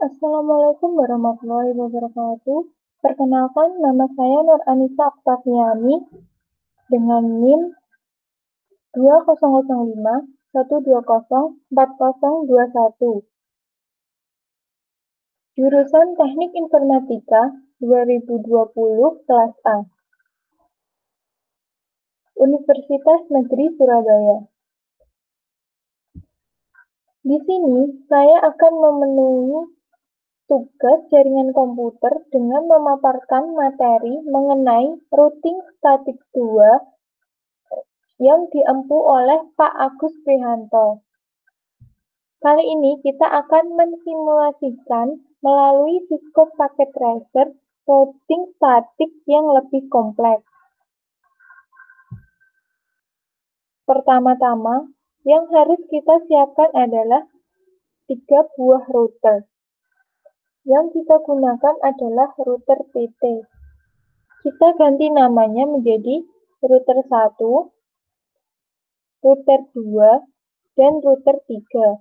Assalamualaikum warahmatullahi wabarakatuh. Perkenalkan, nama saya Nur Anissa Oktaviani dengan NIM 2005 120 4021. Jurusan Teknik Informatika 2020 kelas A. Universitas Negeri Surabaya. Di sini saya akan memenuhi tugas jaringan komputer dengan memaparkan materi mengenai routing statik 2 yang diempu oleh Pak Agus Prihanto. Kali ini kita akan mensimulasikan melalui Cisco Packet Tracer routing statik yang lebih kompleks. Pertama-tama, yang harus kita siapkan adalah 3 buah router. Yang kita gunakan adalah router PT. Kita ganti namanya menjadi router 1, router 2, dan router 3.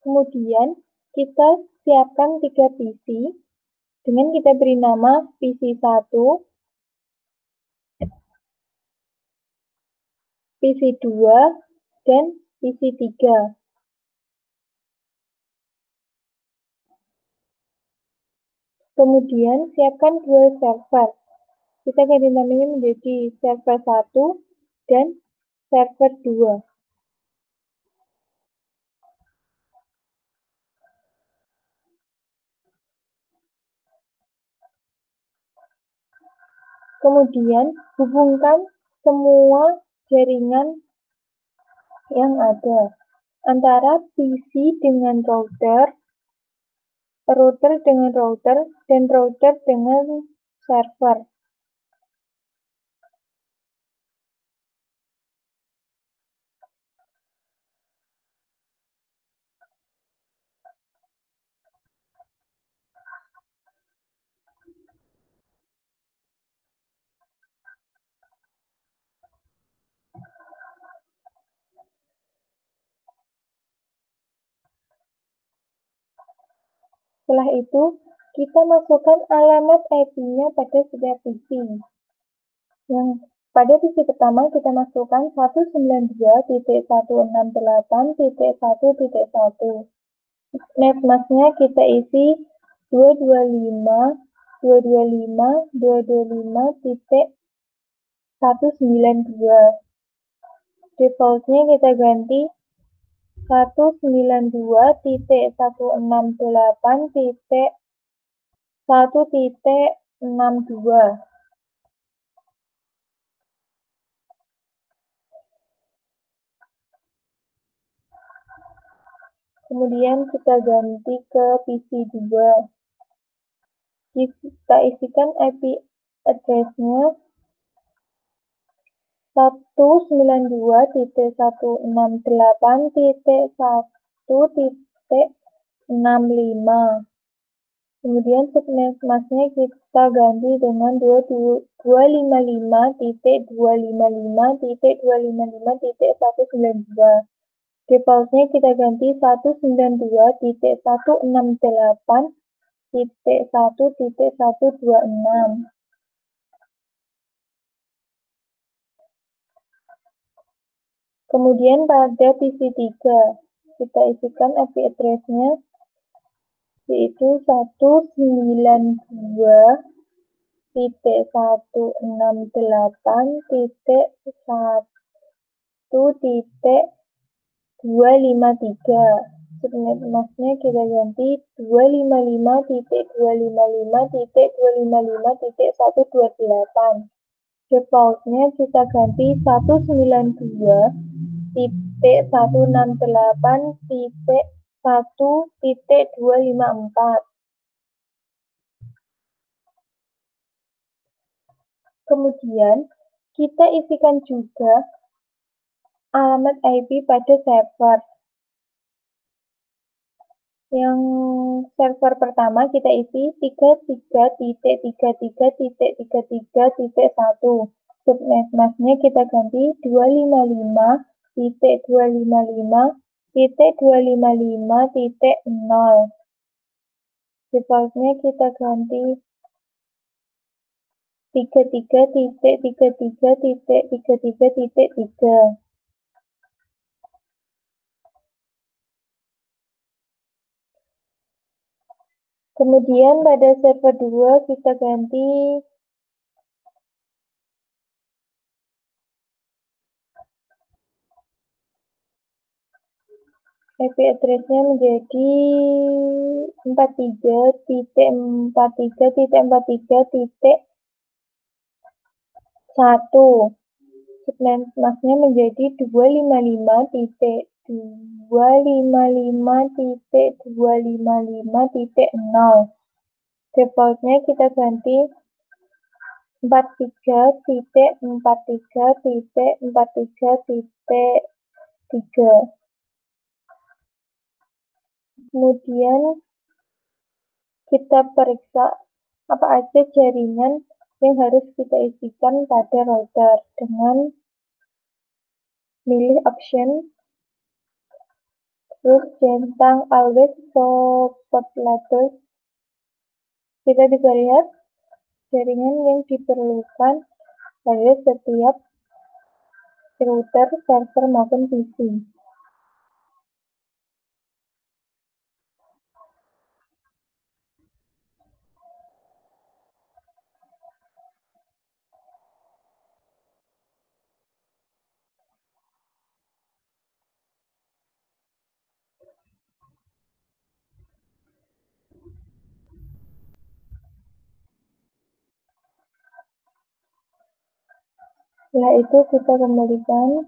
Kemudian kita siapkan 3 PC dengan kita beri nama PC 1, PC 2, dan PC 3. Kemudian siapkan 2 server. Kita ganti namanya menjadi server 1 dan server 2. Kemudian hubungkan semua jaringan yang ada antara PC dengan router, router dengan router, dan router dengan server. Setelah itu, kita masukkan alamat IP-nya pada setiap PC. Yang pada PC pertama kita masukkan 192.168.1.1. Netmask-nya kita isi 225.225.225.192. Default-nya kita ganti 192.168.1.62. Kemudian kita ganti ke PC 2. Kita isikan IP address-nya 192.168.1.65. Kemudian subnetmask-nya kita ganti dengan 255.255.255.192. Default-nya kita ganti 192.168.1.126. Kemudian pada PC 3, kita isikan IP address-nya yaitu 192.168.1.253. Subnetmask-nya kita ganti 255.255.255.128. Default-nya kita ganti 192.168.1.254. Kemudian, kita isikan juga alamat IP pada server. Yang server pertama kita isi 33.33.33.1. Subnetmasknya kita ganti 255.255.255.0. Defaultnya kita ganti 33.33.33.3. Kemudian pada server 2 kita ganti IP address-nya menjadi 43.43.43.1. Subnetmasknya menjadi 255.255.255.0. Defaultnya kita ganti 43.43.43.3. Kemudian kita periksa apa aja jaringan yang harus kita isikan pada router dengan milih option terus centang always support labels. Kita bisa lihat jaringan yang diperlukan pada setiap router, server maupun PC. Setelah itu kita kembalikan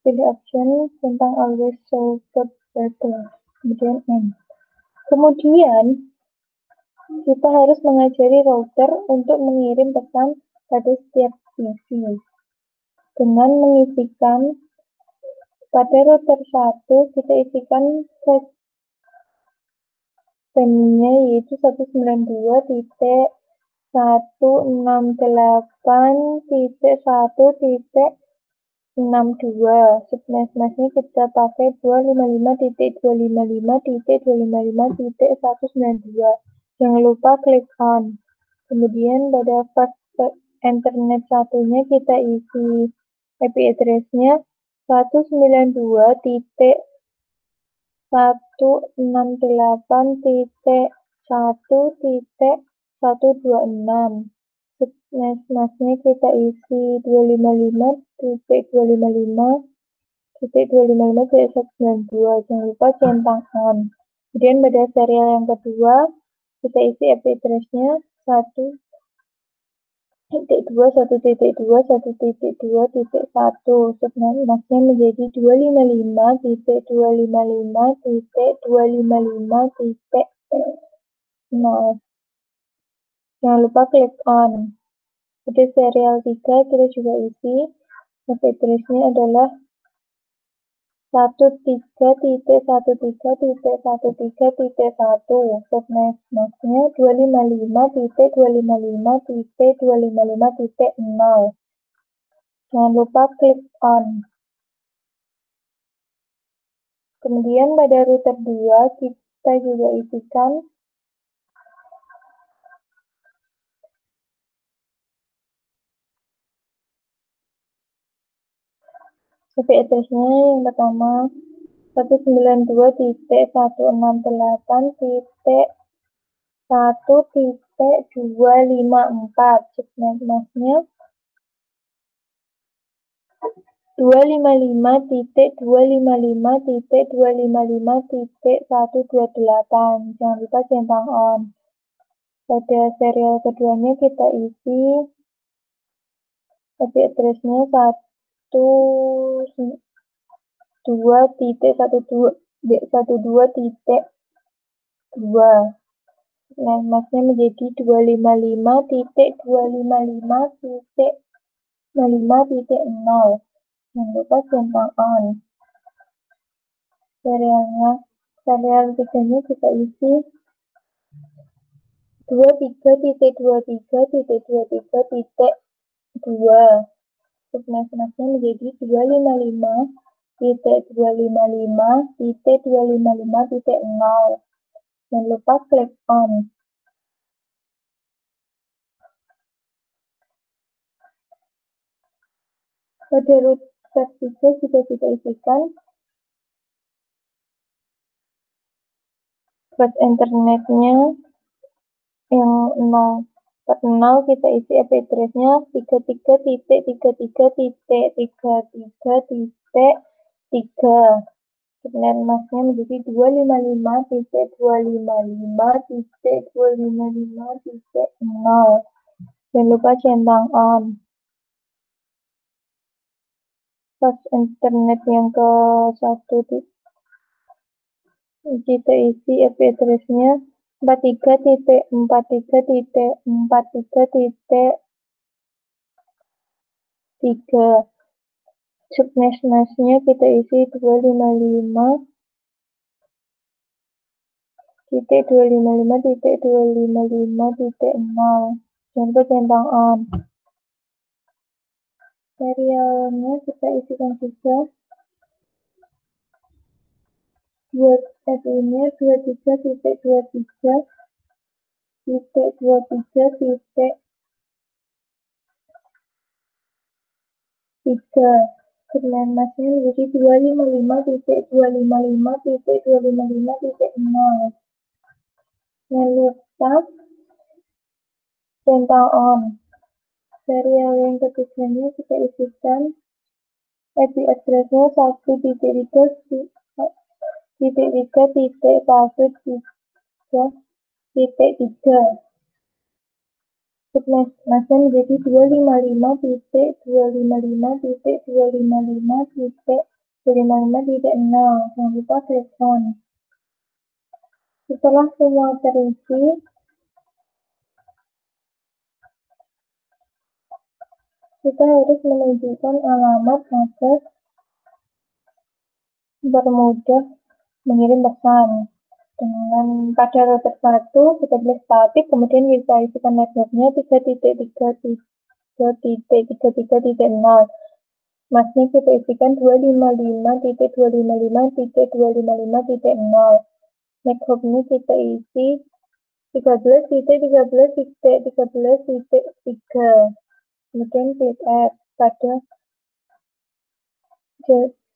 pilih option tentang always support labels, kemudian end. Kemudian kita harus mengajari router untuk mengirim pesan pada setiap PC dengan mengisikan pada router 1 kita isikan settingnya yaitu 192.168.1.62. Subnetmasknya kita pakai 255.255.255.192. Jangan lupa klik on. Kemudian pada fast internet satunya kita isi IP address-nya 192.168.1.126. Subnetmasknya kita isi 255.255.255.192. Jangan lupa centang on. Kemudian pada serial yang kedua kita isi IP address-nya 1.2.1.2.1.1. Subnetmasknya menjadi 255.255.255.0. Jangan lupa klik on. Pada serial 3 kita juga isi IP address-nya adalah 13.13.1. Subnetmasknya 255.255.255.0. Jangan lupa klik on. Kemudian pada router 2 kita juga isikan IP address-nya yang pertama 192.168.1.254. Subnetmasknya 255.255.255.128. Jangan lupa centang on. Pada serial keduanya kita isi IP address-nya 1.2.12.2. Nah, masnya menjadi 255.255.05.0. Jangan lupa centang on. Serial ketiganya kita isi 23.23.23.2. Masnya menjadi 255.255.255.0. Jangan lupa klik on. Pada root step 3 juga kita isikan pas internetnya yang 0. Pas 0 kita isi IP address-nya 33.33.33.3. Kemudian masnya menjadi 255.255.255.0. Jangan lupa centang on. Pas internet yang ke 1 kita isi IP address-nya 43.43.43.3. Subnext-nya kita isi 255.255.255.0. Jangan lupa centang on. Serialnya kita isikan juga. Buat IP-nya 23.23.23.3. Kemudian masnya menjadi 255.255.255.0. Jangan lupa centang on. Serial yang ketiganya kita isikan IP address-nya 1.3.1.3.3. Masnya menjadi 255.255.255.0. Jangan lupa klik on. Setelah semua terisi, kita harus menunjukkan alamat agar bermudah mengirim pesan. Dengan pada router 1 kita pilih static, kemudian kita isikan networknya 3.3.3.3.0. Masnya kita isikan 255.255.255.0. Networknya kita isi 13.13.13.3. Kemudian klik add. Pada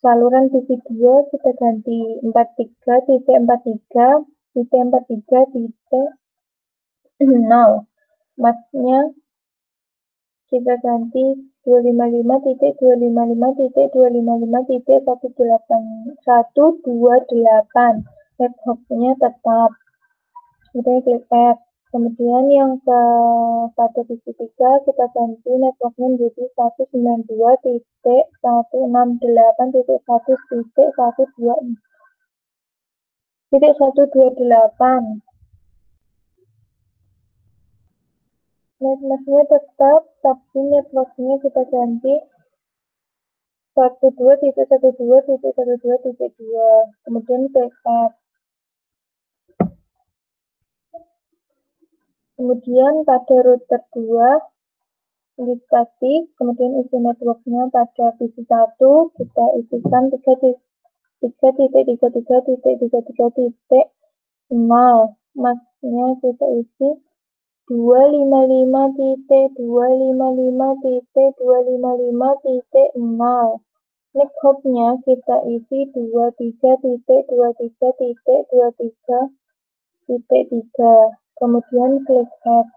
saluran TV2 kita ganti 43.43.43.0. Masnya kita ganti 255.255.255.128. Networknya tetap. Kemudian klik add. Kemudian yang pada TV3 kita ganti networknya menjadi 192.168.1.128. Networknya tetap, tapi networknya kita ganti 12.12.12.2. Kemudian klik add. Kemudian pada router 2 klik static, kemudian isi networknya pada PC 1 kita isikan 3.3.3.3.0. Masnya kita isi 255.255.255.0. Next hop-nya kita isi 23.23.23.3. Kemudian klik add.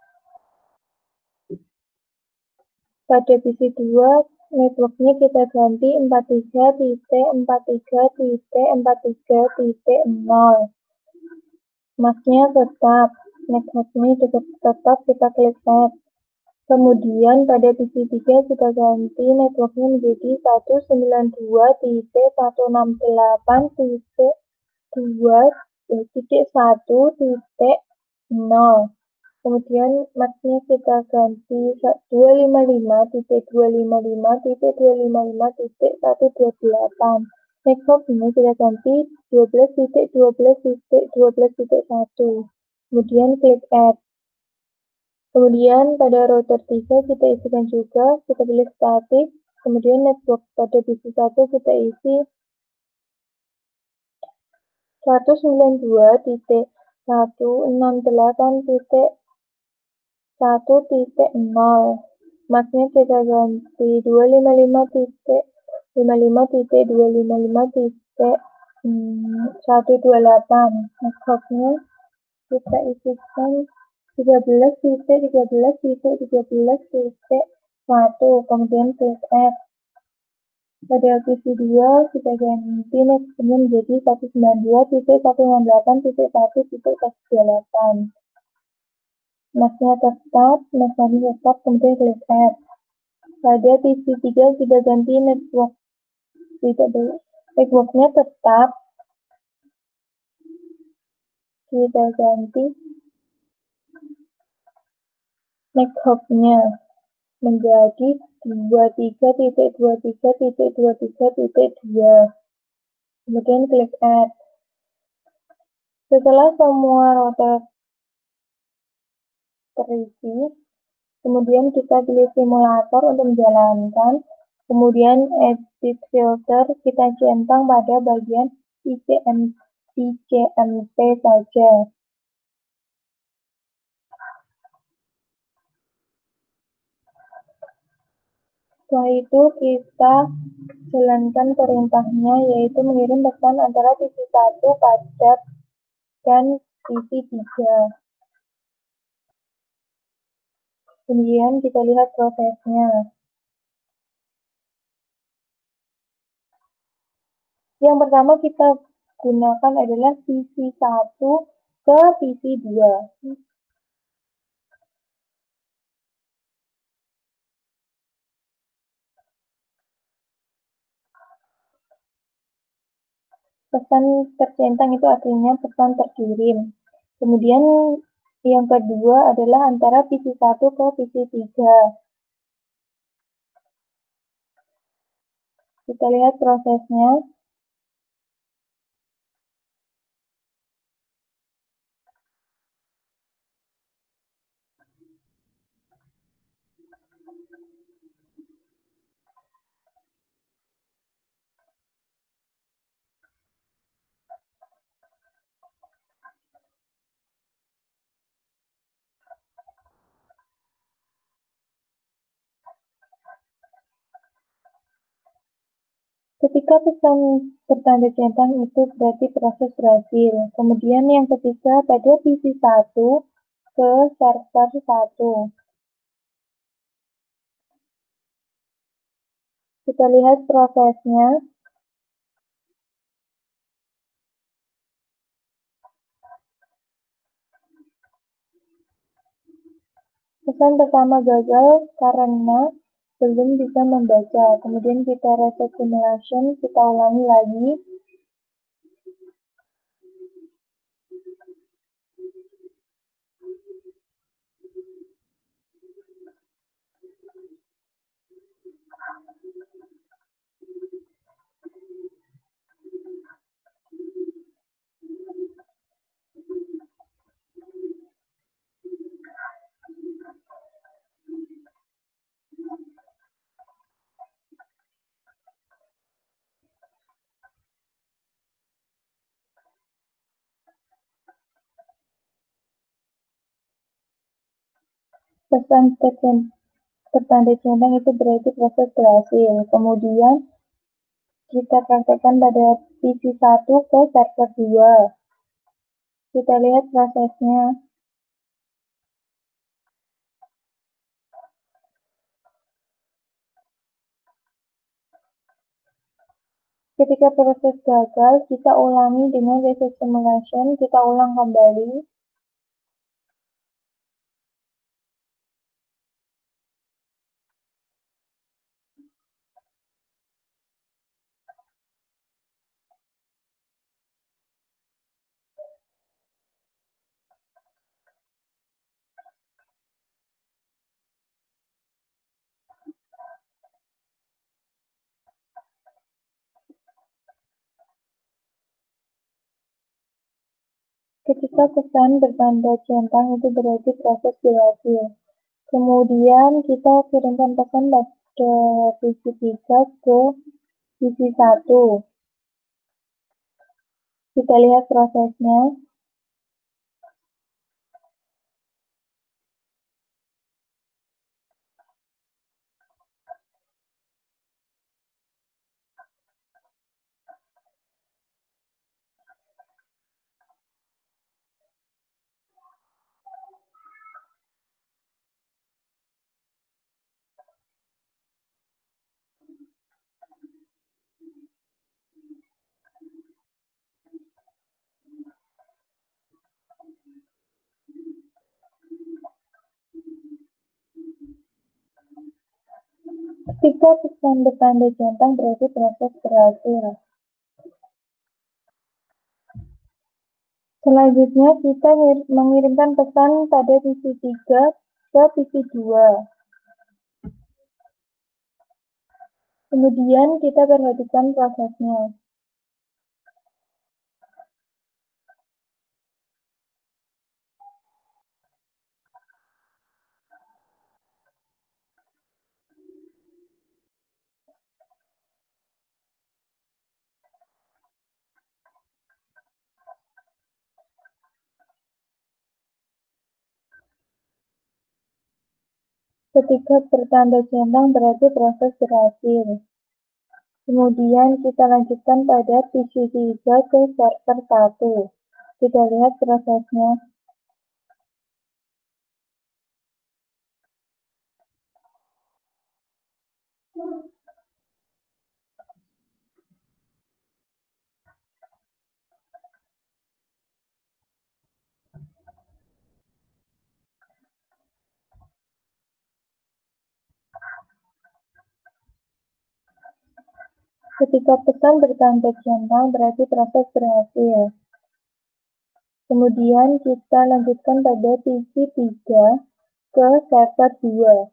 Pada PC 2 networknya kita ganti 43.43.43.0. Masnya tetap, networknya tetap, kita klik add. Kemudian pada PC 3 kita ganti networknya menjadi 192.168.2.1.0. 0. Kemudian max-nya kita ganti 255.255.255.128. Next box-nya kita ganti 12.12.12.1. Kemudian klik add. Kemudian pada row tertiga kita isikan juga, kita pilih static. Kemudian next box pada divisi 1 kita isi 192.168.1.0. Max-nya kita ganti 255.255.128. Next box-nya kita isikan 13.13.13.1. Kemudian klik add. Pada divisi 2 kita ganti max-nya menjadi 192.168.1.28. Max-nya tetap, kemudian klik add. Pada divisi 3 kita ganti network, network-nya tetap, kita ganti network-nya menjadi 23.23.23.2. Kemudian klik add. Setelah semua router terisi, kemudian kita pilih simulator untuk menjalankan. Kemudian edit filter kita centang pada bagian ICMP saja. Setelah itu kita jalankan perintahnya, yaitu mengirim pesan antara divisi 1 pada dan divisi 3. Kemudian kita lihat prosesnya. Yang pertama kita gunakan adalah divisi 1 ke divisi 2. Pesan tercentang itu artinya pesan terkirim. Kemudian yang kedua adalah antara divisi 1 ke divisi 3. Kita lihat prosesnya. Ketika pesan bertanda centang itu berarti proses berhasil. Kemudian yang ketiga pada divisi 1 ke server 1. Kita lihat prosesnya. Pesan pertama gagal karena belum bisa membaca. Kemudian kita reset simulation, kita ulangi lagi. Pesan tertanda centang itu berarti proses berhasil. Kemudian kita praktekkan pada divisi 1 ke server 2. Kita lihat prosesnya. Ketika proses gagal, kita ulangi dengan reset simulation, kita ulang kembali. Ketika pesan bertanda centang itu berarti proses berhasil. Kemudian kita kirimkan pesan pada PC 3 ke PC 1. Kita lihat prosesnya. Ketika pesan bertanda centang berarti proses berhasil. Selanjutnya kita mengirimkan pesan pada PC 3 ke PC 2. Kemudian kita perhatikan prosesnya. Ketika bertanda centang berarti proses berhasil. Kemudian kita lanjutkan pada PC 3 ke server 1. Kita lihat prosesnya. Ketika pesan bertanda centang berarti proses berhasil. Kemudian kita lanjutkan pada PC 3 ke server 2.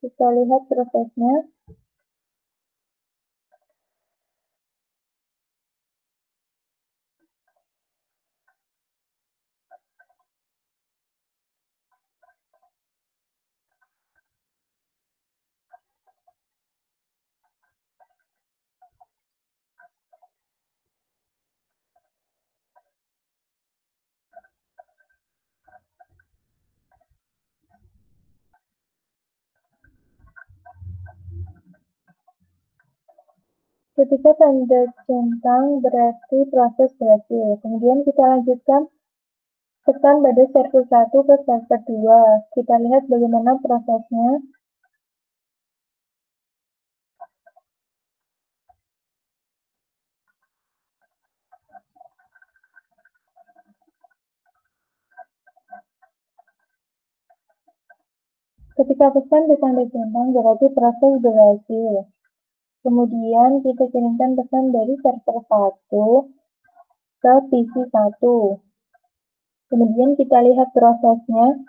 Kita lihat prosesnya. Ketika tanda centang berarti proses berhasil. Kemudian kita lanjutkan pesan pada server 1 ke server 2. Kita lihat bagaimana prosesnya. Ketika pesan bertanda centang berarti proses berhasil. Kemudian kita kirimkan pesan dari server 1 ke PC 1. Kemudian kita lihat prosesnya.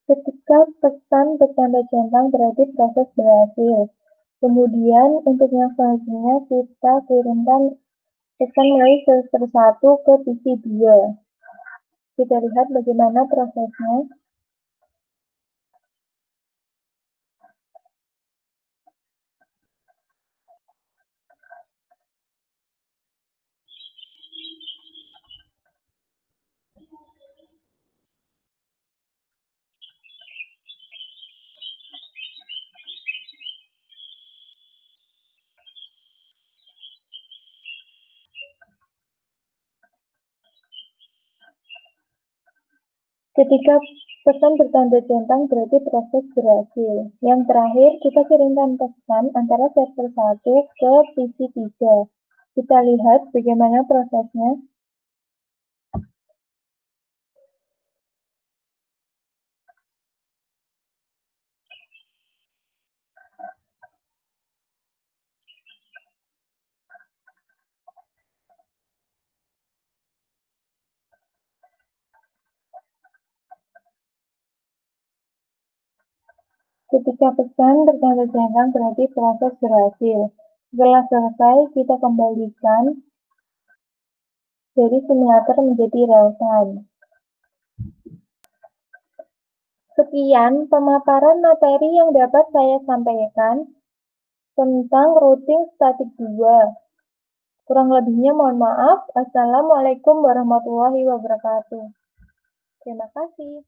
Ketika pesan bertanda centang berarti proses berhasil. Kemudian untuk yang selanjutnya kita kirimkan pesan melalui server 1 ke PC 2. Kita lihat bagaimana prosesnya. Ketika pesan bertanda centang berarti proses berhasil. Yang terakhir, kita kirimkan pesan antara server 1 ke PC 3. Kita lihat bagaimana prosesnya. Ketika pesan bertanda centang berarti proses berhasil. Setelah selesai, kita kembalikan dari simulator menjadi real-time. Sekian pemaparan materi yang dapat saya sampaikan tentang routing statik 2. Kurang lebihnya mohon maaf. Assalamualaikum warahmatullahi wabarakatuh. Terima kasih.